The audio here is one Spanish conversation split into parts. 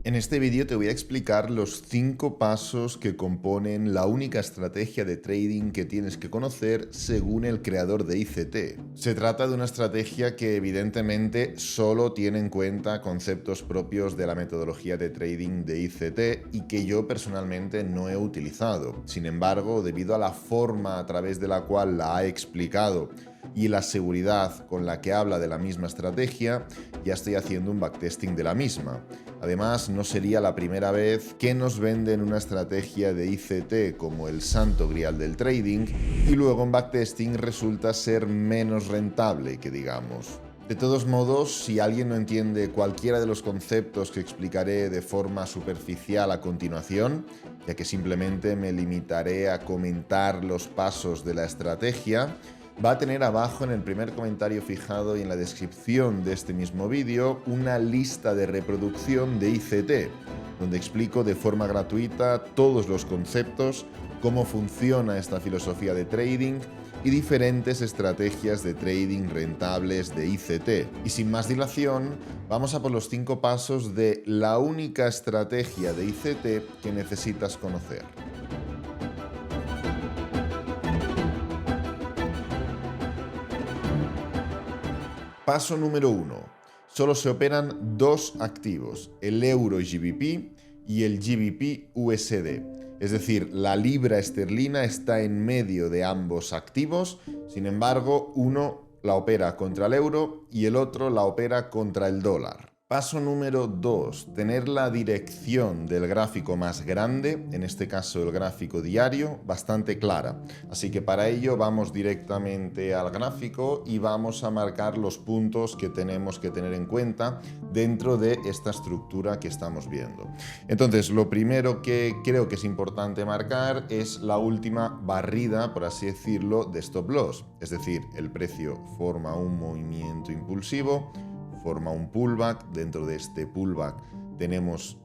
En este vídeo te voy a explicar los 5 pasos que componen la única estrategia de trading que tienes que conocer según el creador de ICT. Se trata de una estrategia que evidentemente solo tiene en cuenta conceptos propios de la metodología de trading de ICT y que yo personalmente no he utilizado. Sin embargo, debido a la forma a través de la cual la ha explicado y la seguridad con la que habla de la misma estrategia, ya estoy haciendo un backtesting de la misma. Además, no sería la primera vez que nos venden una estrategia de ICT como el santo grial del trading y luego en backtesting resulta ser menos rentable, que digamos. De todos modos, si alguien no entiende cualquiera de los conceptos que explicaré de forma superficial a continuación, ya que simplemente me limitaré a comentar los pasos de la estrategia, va a tener abajo en el primer comentario fijado y en la descripción de este mismo vídeo una lista de reproducción de ICT, donde explico de forma gratuita todos los conceptos, cómo funciona esta filosofía de trading y diferentes estrategias de trading rentables de ICT. Y sin más dilación, vamos a por los 5 pasos de la única estrategia de ICT que necesitas conocer. Paso número 1. Solo se operan 2 activos, el euro GBP y el GBP USD. Es decir, la libra esterlina está en medio de ambos activos, sin embargo, uno la opera contra el euro y el otro la opera contra el dólar. Paso número 2. Tener la dirección del gráfico más grande, en este caso el gráfico diario, bastante clara. Así que para ello vamos directamente al gráfico y vamos a marcar los puntos que tenemos que tener en cuenta dentro de esta estructura que estamos viendo. Entonces, lo primero que creo que es importante marcar es la última barrida, por así decirlo, de stop loss. Es decir, el precio forma un movimiento impulsivo, forma un pullback. Dentro de este pullback tenemos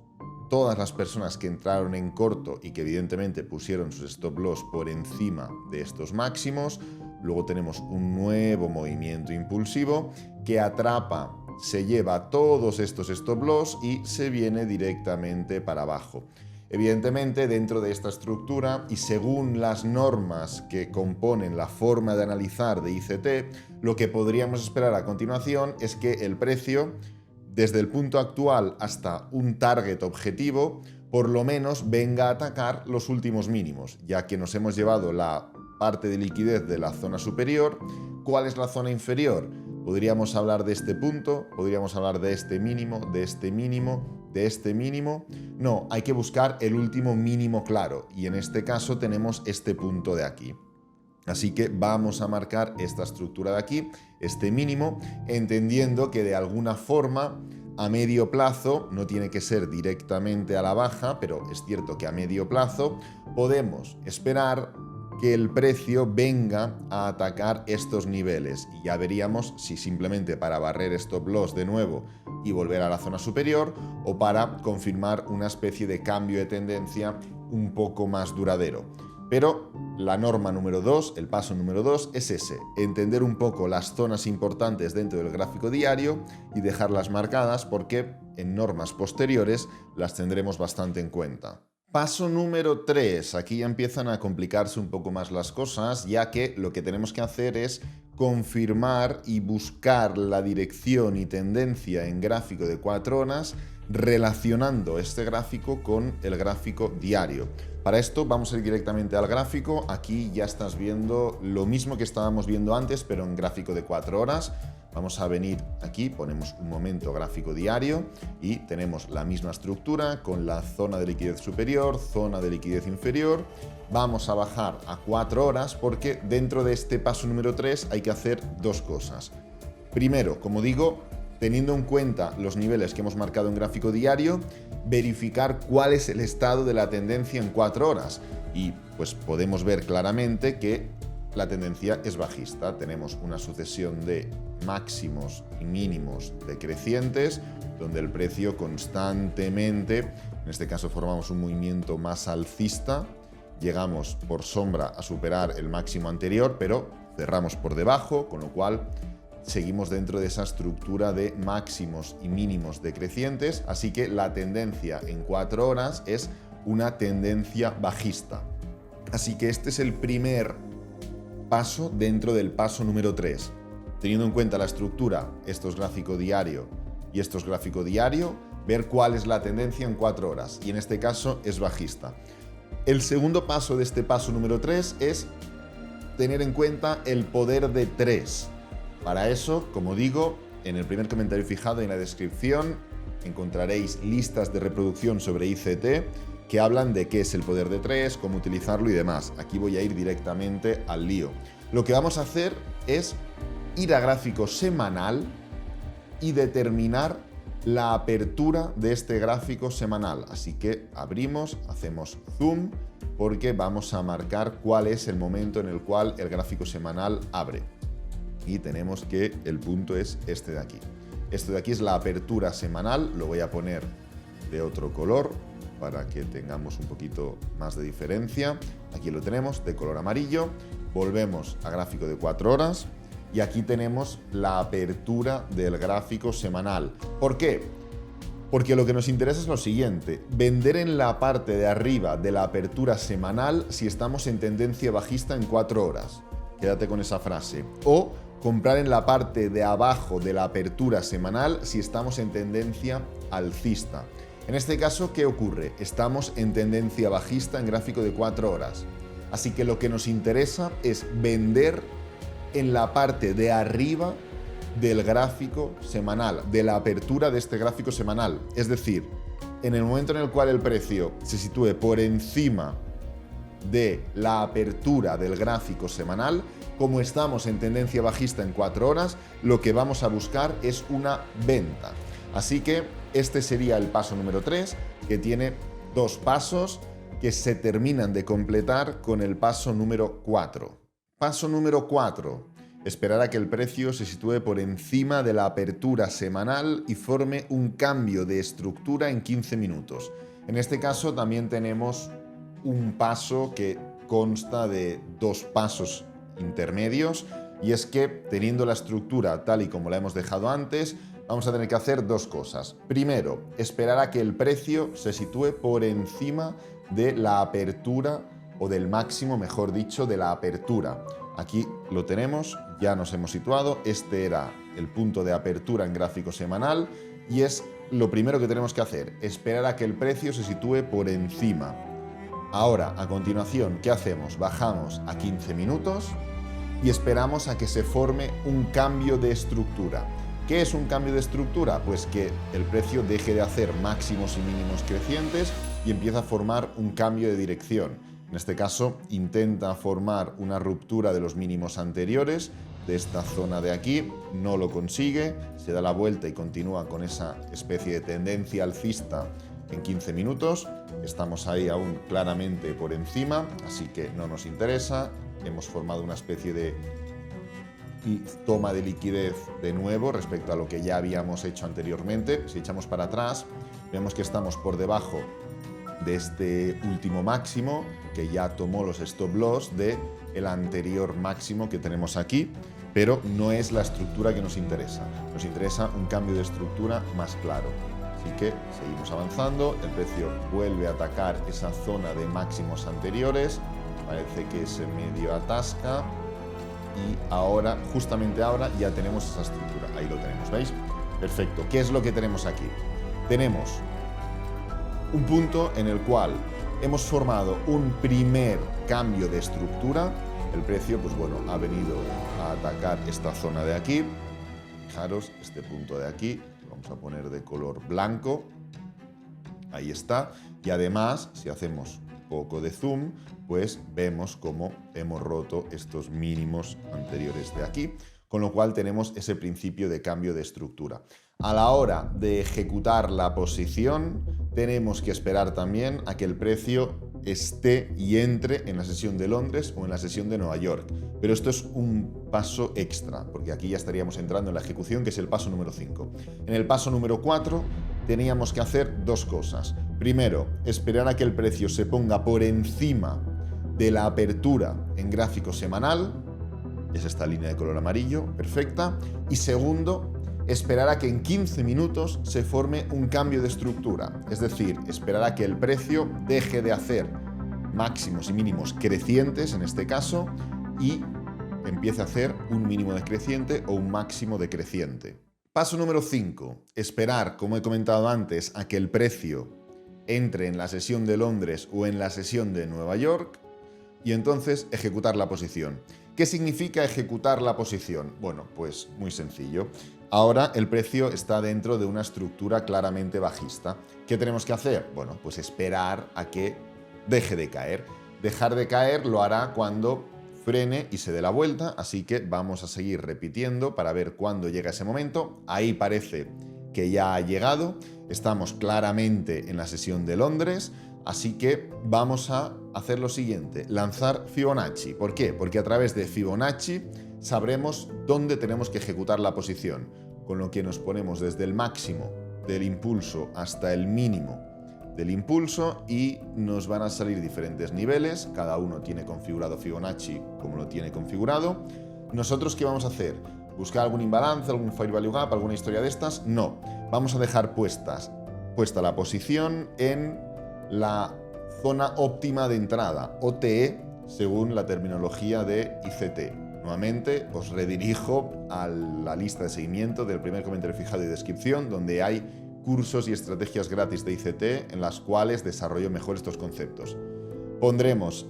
todas las personas que entraron en corto y que evidentemente pusieron sus stop loss por encima de estos máximos. Luego tenemos un nuevo movimiento impulsivo que atrapa, se lleva todos estos stop loss y se viene directamente para abajo. Evidentemente, dentro de esta estructura y según las normas que componen la forma de analizar de ICT, lo que podríamos esperar a continuación es que el precio, desde el punto actual hasta un target objetivo, por lo menos venga a atacar los últimos mínimos, ya que nos hemos llevado la parte de liquidez de la zona superior. ¿Cuál es la zona inferior? Podríamos hablar de este punto, podríamos hablar de este mínimo, de este mínimo, de este mínimo. No, hay que buscar el último mínimo claro y en este caso tenemos este punto de aquí. Así que vamos a marcar esta estructura de aquí, este mínimo, entendiendo que de alguna forma a medio plazo, no tiene que ser directamente a la baja, pero es cierto que a medio plazo podemos esperar que el precio venga a atacar estos niveles y ya veríamos si simplemente para barrer stop loss de nuevo y volver a la zona superior o para confirmar una especie de cambio de tendencia un poco más duradero. Pero la norma número 2, el paso número 2 es ese, entender un poco las zonas importantes dentro del gráfico diario y dejarlas marcadas porque en normas posteriores las tendremos bastante en cuenta. Paso número 3, aquí ya empiezan a complicarse un poco más las cosas, ya que lo que tenemos que hacer es confirmar y buscar la dirección y tendencia en gráfico de 4 horas relacionando este gráfico con el gráfico diario. Para esto vamos a ir directamente al gráfico. Aquí ya estás viendo lo mismo que estábamos viendo antes, pero en gráfico de 4 horas. Vamos a venir aquí, ponemos un momento gráfico diario y tenemos la misma estructura con la zona de liquidez superior, zona de liquidez inferior. Vamos a bajar a 4 horas porque dentro de este paso número 3 hay que hacer 2 cosas. Primero, como digo, teniendo en cuenta los niveles que hemos marcado en gráfico diario, verificar cuál es el estado de la tendencia en 4 horas. Y pues podemos ver claramente que la tendencia es bajista. Tenemos una sucesión de máximos y mínimos decrecientes, donde el precio constantemente, en este caso formamos un movimiento más alcista, llegamos por sombra a superar el máximo anterior, pero cerramos por debajo, con lo cual seguimos dentro de esa estructura de máximos y mínimos decrecientes, así que la tendencia en 4 horas es una tendencia bajista. Así que este es el primer paso dentro del paso número 3. Teniendo en cuenta la estructura, esto es gráfico diario y esto es gráfico diario, ver cuál es la tendencia en 4 horas, y en este caso es bajista. El segundo paso de este paso número 3 es tener en cuenta el poder de 3. Para eso, como digo, en el primer comentario fijado en la descripción encontraréis listas de reproducción sobre ICT que hablan de qué es el poder de 3, cómo utilizarlo y demás. Aquí voy a ir directamente al lío. Lo que vamos a hacer es ir a gráfico semanal y determinar la apertura de este gráfico semanal. Así que abrimos, hacemos zoom, porque vamos a marcar cuál es el momento en el cual el gráfico semanal abre. Y tenemos que el punto es este de aquí. Esto de aquí es la apertura semanal, lo voy a poner de otro color para que tengamos un poquito más de diferencia. Aquí lo tenemos de color amarillo. Volvemos a gráfico de 4 horas. Y aquí tenemos la apertura del gráfico semanal. ¿Por qué? Porque lo que nos interesa es lo siguiente: vender en la parte de arriba de la apertura semanal si estamos en tendencia bajista en 4 horas. Quédate con esa frase. O comprar en la parte de abajo de la apertura semanal si estamos en tendencia alcista. En este caso, ¿qué ocurre? Estamos en tendencia bajista en gráfico de 4 horas. Así que lo que nos interesa es vender en la parte de arriba del gráfico semanal, de la apertura de este gráfico semanal. Es decir, en el momento en el cual el precio se sitúe por encima de la apertura del gráfico semanal, como estamos en tendencia bajista en 4 horas, lo que vamos a buscar es una venta. Así que este sería el paso número 3, que tiene 2 pasos que se terminan de completar con el paso número 4. Paso número 4. Esperar a que el precio se sitúe por encima de la apertura semanal y forme un cambio de estructura en 15 minutos. En este caso también tenemos un paso que consta de 2 pasos intermedios, y es que teniendo la estructura tal y como la hemos dejado antes, vamos a tener que hacer 2 cosas. Primero, esperar a que el precio se sitúe por encima de la apertura, o del máximo, mejor dicho, de la apertura. Aquí lo tenemos, ya nos hemos situado. Este era el punto de apertura en gráfico semanal y es lo primero que tenemos que hacer, esperar a que el precio se sitúe por encima. Ahora, a continuación, ¿qué hacemos? Bajamos a 15 minutos y esperamos a que se forme un cambio de estructura. ¿Qué es un cambio de estructura? Pues que el precio deje de hacer máximos y mínimos crecientes y empieza a formar un cambio de dirección. En este caso, intenta formar una ruptura de los mínimos anteriores de esta zona de aquí, no lo consigue, se da la vuelta y continúa con esa especie de tendencia alcista en 15 minutos. Estamos ahí aún claramente por encima, así que no nos interesa. Hemos formado una especie de toma de liquidez de nuevo respecto a lo que ya habíamos hecho anteriormente. Si echamos para atrás, vemos que estamos por debajo de este último máximo, que ya tomó los stop loss del anterior máximo que tenemos aquí, pero no es la estructura que nos interesa. Nos interesa un cambio de estructura más claro. Así que seguimos avanzando, el precio vuelve a atacar esa zona de máximos anteriores, parece que se medio atasca y ahora, justamente ahora, ya tenemos esa estructura. Ahí lo tenemos, ¿veis? Perfecto. ¿Qué es lo que tenemos aquí? Tenemos un punto en el cual hemos formado un primer cambio de estructura. El precio, pues bueno, ha venido a atacar esta zona de aquí. Fijaros, este punto de aquí, lo vamos a poner de color blanco. Ahí está. Y además, si hacemos un poco de zoom, pues vemos cómo hemos roto estos mínimos anteriores de aquí, con lo cual tenemos ese principio de cambio de estructura. A la hora de ejecutar la posición, tenemos que esperar también a que el precio esté y entre en la sesión de Londres o en la sesión de Nueva York. Pero esto es un paso extra, porque aquí ya estaríamos entrando en la ejecución, que es el paso número 5. En el paso número 4 teníamos que hacer 2 cosas. Primero, esperar a que el precio se ponga por encima de la apertura en gráfico semanal. es esta línea de color amarillo, perfecta. Y segundo, esperar a que en 15 minutos se forme un cambio de estructura, es decir, esperar a que el precio deje de hacer máximos y mínimos crecientes, en este caso, y empiece a hacer un mínimo decreciente o un máximo decreciente. Paso número 5. Esperar, como he comentado antes, a que el precio entre en la sesión de Londres o en la sesión de Nueva York y entonces ejecutar la posición. ¿Qué significa ejecutar la posición? Bueno, pues muy sencillo. Ahora el precio está dentro de una estructura claramente bajista. ¿Qué tenemos que hacer? Bueno, pues esperar a que deje de caer. Dejar de caer lo hará cuando frene y se dé la vuelta, así que vamos a seguir repitiendo para ver cuándo llega ese momento. Ahí parece que ya ha llegado, estamos claramente en la sesión de Londres, así que vamos a hacer lo siguiente, lanzar Fibonacci. ¿Por qué? Porque a través de Fibonacci sabremos dónde tenemos que ejecutar la posición, con lo que nos ponemos desde el máximo del impulso hasta el mínimo del impulso y nos van a salir diferentes niveles, cada uno tiene configurado Fibonacci como lo tiene configurado. ¿Nosotros qué vamos a hacer? ¿Buscar algún imbalance, algún Fair Value Gap, alguna historia de estas? No, vamos a dejar puesta la posición en la zona óptima de entrada, OTE, según la terminología de ICT. Nuevamente os redirijo a la lista de seguimiento del primer comentario fijado y descripción, donde hay cursos y estrategias gratis de ICT en las cuales desarrollo mejor estos conceptos. Pondremos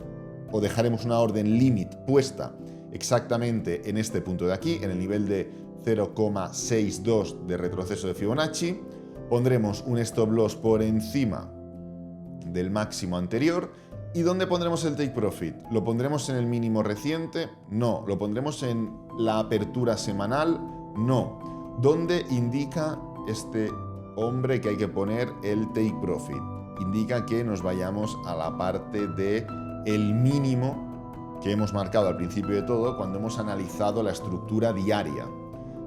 o dejaremos una orden límite puesta exactamente en este punto de aquí, en el nivel de 0,62 de retroceso de Fibonacci. Pondremos un stop loss por encima del máximo anterior. ¿Y dónde pondremos el take profit? ¿Lo pondremos en el mínimo reciente? No. ¿Lo pondremos en la apertura semanal? No. ¿Dónde indica este hombre que hay que poner el take profit? Indica que nos vayamos a la parte de el mínimo que hemos marcado al principio de todo cuando hemos analizado la estructura diaria.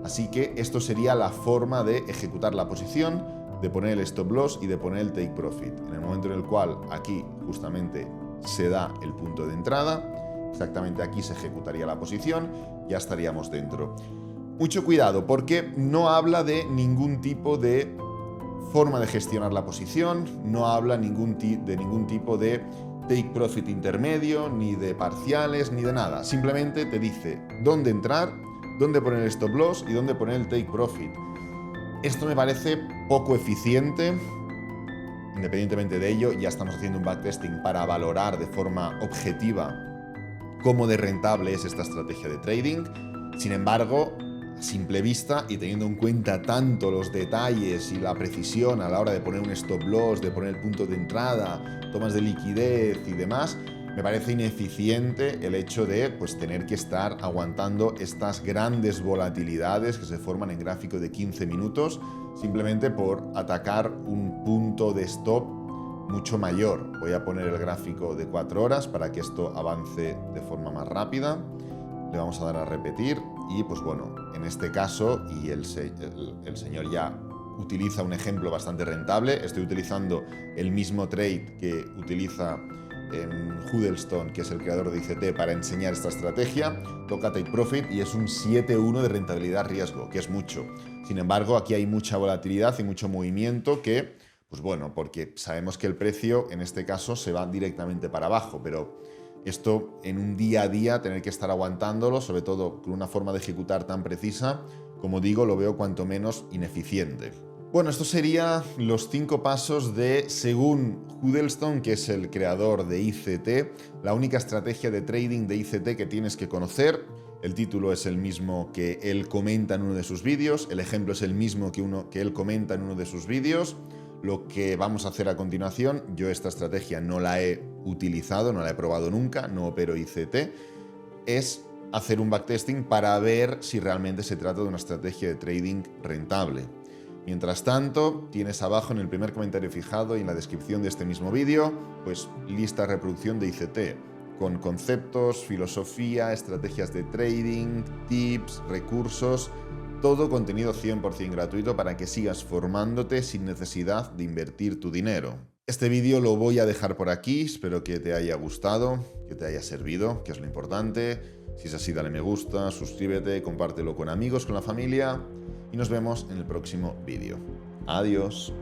Así que esto sería la forma de ejecutar la posición, de poner el stop loss y de poner el take profit. En el momento en el cual aquí justamente se da el punto de entrada, exactamente aquí se ejecutaría la posición, ya estaríamos dentro. Mucho cuidado porque no habla de ningún tipo de forma de gestionar la posición, no habla de ningún tipo de take profit intermedio, ni de parciales, ni de nada. Simplemente te dice dónde entrar, dónde poner el stop loss y dónde poner el take profit. Esto me parece poco eficiente. Independientemente de ello, ya estamos haciendo un backtesting para valorar de forma objetiva cómo de rentable es esta estrategia de trading. Sin embargo, a simple vista y teniendo en cuenta tanto los detalles y la precisión a la hora de poner un stop loss, de poner el punto de entrada, tomas de liquidez y demás, me parece ineficiente el hecho de tener que estar aguantando estas grandes volatilidades que se forman en gráfico de 15 minutos simplemente por atacar un punto de stop mucho mayor. Voy a poner el gráfico de 4 horas para que esto avance de forma más rápida. Le vamos a dar a repetir y en este caso, y el señor ya utiliza un ejemplo bastante rentable, estoy utilizando el mismo trade que utiliza Huddleston, que es el creador de ICT, para enseñar esta estrategia. Toca take profit y es un 7-1 de rentabilidad riesgo, que es mucho. Sin embargo, aquí hay mucha volatilidad y mucho movimiento que, porque sabemos que el precio en este caso se va directamente para abajo, pero esto en un día a día, tener que estar aguantándolo, sobre todo con una forma de ejecutar tan precisa, como digo, lo veo cuanto menos ineficiente. Bueno, estos serían los 5 pasos de, según Huddleston, que es el creador de ICT, la única estrategia de trading de ICT que tienes que conocer. El título es el mismo que él comenta en uno de sus vídeos, el ejemplo es el mismo que él comenta en uno de sus vídeos. Lo que vamos a hacer a continuación, yo esta estrategia no la he utilizado, no la he probado nunca, no opero ICT, es hacer un backtesting para ver si realmente se trata de una estrategia de trading rentable. Mientras tanto, tienes abajo en el primer comentario fijado y en la descripción de este mismo vídeo, lista de reproducción de ICT, con conceptos, filosofía, estrategias de trading, tips, recursos, todo contenido 100% gratuito para que sigas formándote sin necesidad de invertir tu dinero. Este vídeo lo voy a dejar por aquí, espero que te haya gustado, que te haya servido, que es lo importante. Si es así, dale me gusta, suscríbete, compártelo con amigos, con la familia y nos vemos en el próximo vídeo. Adiós.